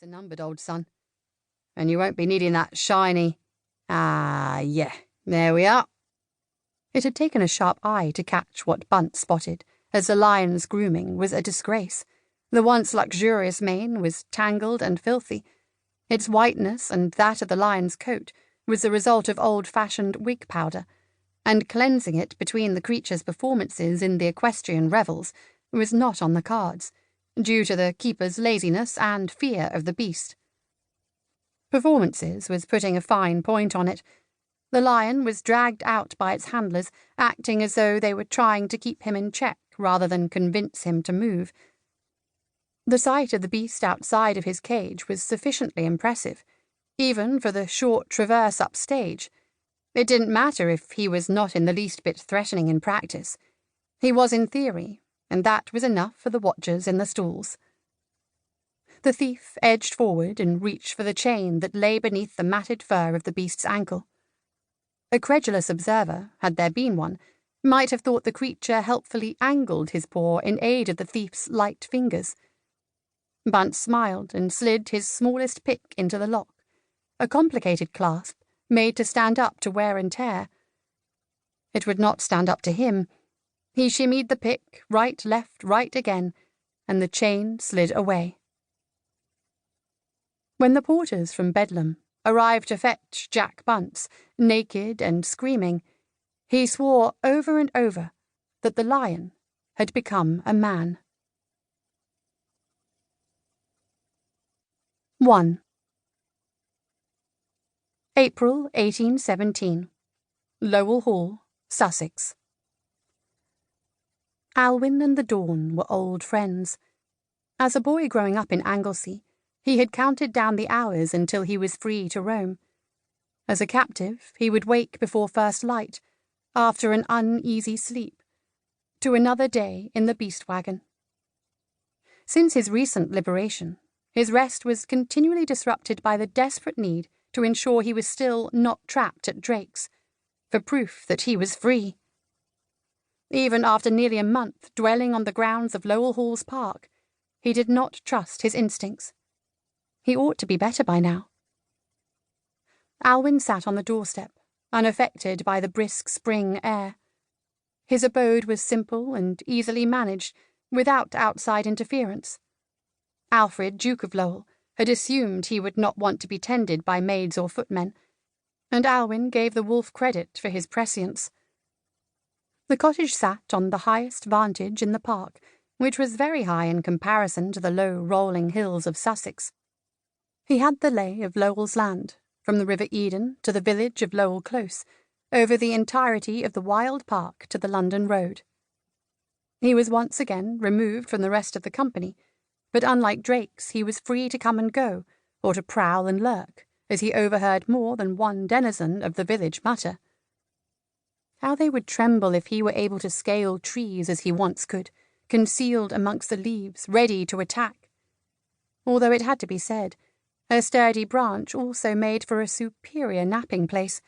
days are numbered, old son. And you won't be needing that shiny... yeah, there we are. It had taken a sharp eye to catch what Bunt spotted, as the lion's grooming was a disgrace. The once luxurious mane was tangled and filthy. Its whiteness and that of the lion's coat was the result of old-fashioned wig powder, and cleansing it between the creature's performances in the equestrian revels was not on the cards, due to the keeper's laziness and fear of the beast. Performances was putting a fine point on it. The lion was dragged out by its handlers, acting as though they were trying to keep him in check rather than convince him to move. The sight of the beast outside of his cage was sufficiently impressive, even for the short traverse upstage. It didn't matter if he was not in the least bit threatening in practice. He was in theory, and that was enough for the watchers in the stalls. The thief edged forward and reached for the chain that lay beneath the matted fur of the beast's ankle. A credulous observer, had there been one, might have thought the creature helpfully angled his paw in aid of the thief's light fingers. Bunt smiled and slid his smallest pick into the lock, a complicated clasp made to stand up to wear and tear. It would not stand up to him. He shimmied the pick, right, left, right again, and the chain slid away. When the porters from Bedlam arrived to fetch Jack Bunce, naked and screaming, he swore over and over that the lion had become a man. 1. April 1817. Lowell Hall, Sussex. Alwyn and the Dawn were old friends. As a boy growing up in Anglesey, he had counted down the hours until he was free to roam. As a captive, he would wake before first light, after an uneasy sleep, to another day in the beast wagon. Since his recent liberation, his rest was continually disrupted by the desperate need to ensure he was still not trapped at Drake's, for proof that he was free. Even after nearly a month dwelling on the grounds of Lowell Hall's park, he did not trust his instincts. He ought to be better by now. Alwyn sat on the doorstep, unaffected by the brisk spring air. His abode was simple and easily managed, without outside interference. Alfred, Duke of Lowell, had assumed he would not want to be tended by maids or footmen, and Alwyn gave the wolf credit for his prescience. The cottage sat on the highest vantage in the park, which was very high in comparison to the low rolling hills of Sussex. He had the lay of Lowell's land, from the River Eden to the village of Lowell Close, over the entirety of the wild park to the London road. He was once again removed from the rest of the company, but unlike Drake's, he was free to come and go, or to prowl and lurk, as he overheard more than one denizen of the village mutter. How they would tremble if he were able to scale trees as he once could, concealed amongst the leaves, ready to attack. Although it had to be said, a sturdy branch also made for a superior napping place.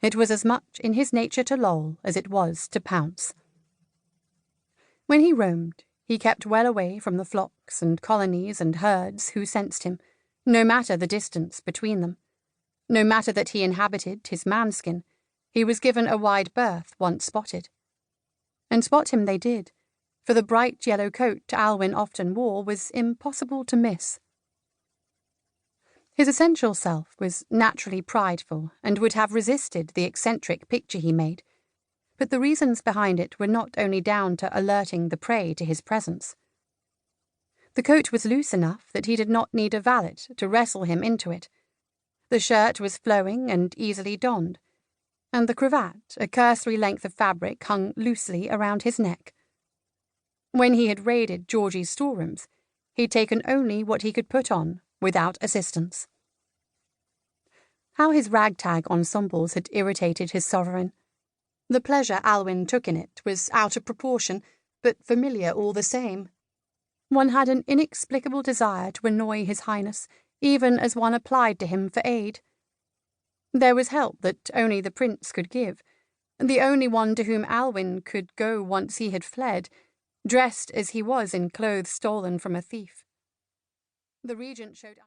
It was as much in his nature to loll as it was to pounce. When he roamed, he kept well away from the flocks and colonies and herds who sensed him, no matter the distance between them. No matter that he inhabited his manskin, he was given a wide berth once spotted. And spot him they did, for the bright yellow coat Alwyn often wore was impossible to miss. His essential self was naturally prideful and would have resisted the eccentric picture he made, but the reasons behind it were not only down to alerting the prey to his presence. The coat was loose enough that he did not need a valet to wrestle him into it. The shirt was flowing and easily donned, and the cravat, a cursory length of fabric, hung loosely around his neck. When he had raided Georgie's storerooms, he'd taken only what he could put on, without assistance. How his ragtag ensembles had irritated his sovereign. The pleasure Alwyn took in it was out of proportion, but familiar all the same. One had an inexplicable desire to annoy His Highness, even as one applied to him for aid. There was help that only the prince could give, the only one to whom Alwyn could go once he had fled, dressed as he was in clothes stolen from a thief. The regent showed